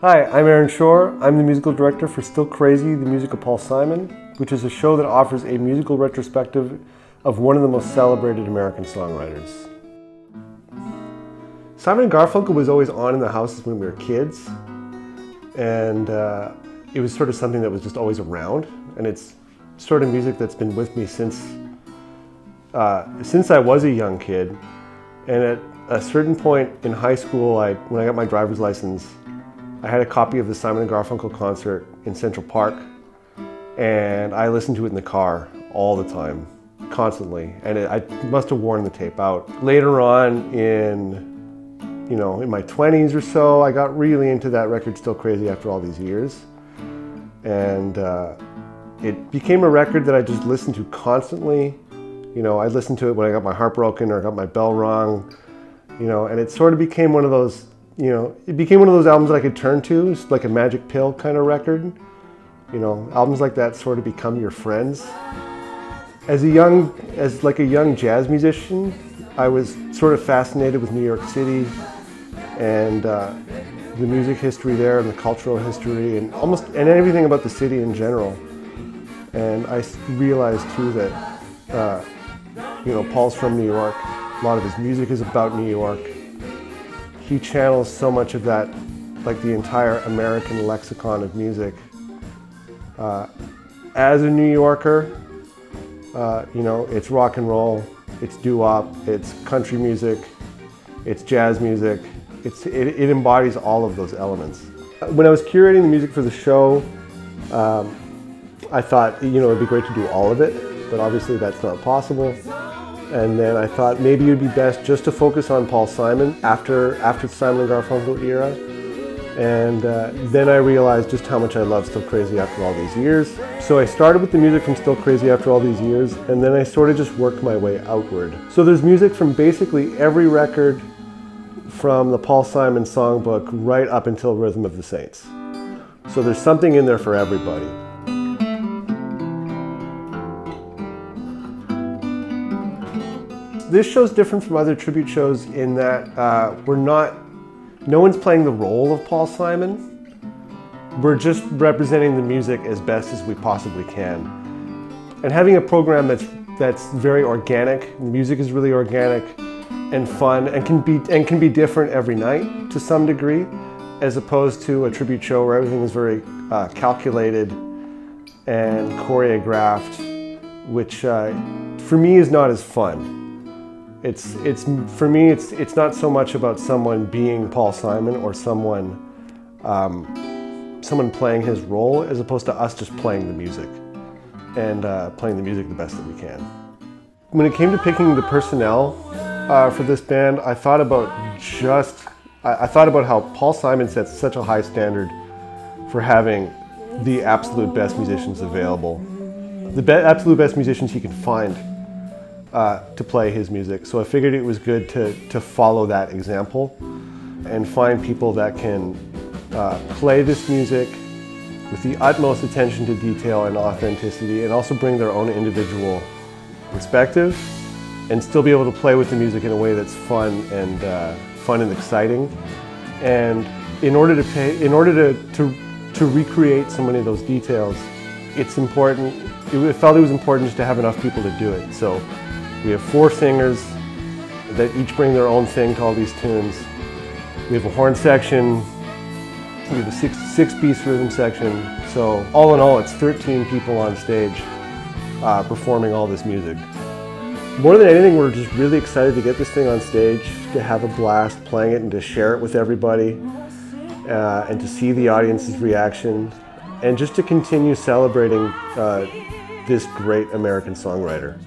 Hi, I'm Aaron Shorr. I'm the musical director for Still Crazy, the music of Paul Simon, which is a show that offers a musical retrospective of one of the most celebrated American songwriters. Simon & Garfunkel was always on in the houses when we were kids, and it was sort of something that was just always around, and it's sort of music that's been with me since I was a young kid. And at a certain point in high school, when I got my driver's license, I had a copy of the Simon & Garfunkel concert in Central Park, and I listened to it in the car all the time, constantly, and I must have worn the tape out. Later on in my 20s or so, I got really into that record, Still Crazy, after all these years. And it became a record that I just listened to constantly. I listened to it when I got my heart broken or got my bell rung, and it sort of became one of those, it became one of those albums that I could turn to. It's like a magic pill kind of record. Albums like that sort of become your friends. As a young jazz musician, I was sort of fascinated with New York City and the music history there and the cultural history and everything about the city in general. And I realized too that Paul's from New York. A lot of his music is about New York. He channels so much of that, like the entire American lexicon of music. As a New Yorker, it's rock and roll, it's doo-wop, it's country music, it's jazz music. It embodies all of those elements. When I was curating the music for the show, I thought, it'd be great to do all of it, but obviously that's not possible. And then I thought maybe it would be best just to focus on Paul Simon after the Simon & Garfunkel era. And then I realized just how much I love Still Crazy after all these years. So I started with the music from Still Crazy after all these years, and then I sort of just worked my way outward. So there's music from basically every record from the Paul Simon songbook right up until Rhythm of the Saints. So there's something in there for everybody. This show's different from other tribute shows in that no one's playing the role of Paul Simon. We're just representing the music as best as we possibly can. And having a program that's very organic, the music is really organic and fun and can be different every night to some degree, as opposed to a tribute show where everything is very calculated and choreographed, which for me is not as fun. For me, it's not so much about someone being Paul Simon or someone playing his role, as opposed to us just playing the music and playing the music the best that we can. When it came to picking the personnel for this band, I thought about how Paul Simon sets such a high standard for having the absolute best musicians available, the absolute best musicians he can find to play his music. So I figured it was good to follow that example and find people that can play this music with the utmost attention to detail and authenticity, and also bring their own individual perspective and still be able to play with the music in a way that's fun and exciting. And in order to recreate so many of those details, it's important. I felt it was important just to have enough people to do it. So we have 4 singers that each bring their own thing to all these tunes. We have a horn section, we have a six-piece rhythm section. So all in all, it's 13 people on stage performing all this music. More than anything, we're just really excited to get this thing on stage, to have a blast playing it and to share it with everybody, and to see the audience's reaction, and just to continue celebrating this great American songwriter.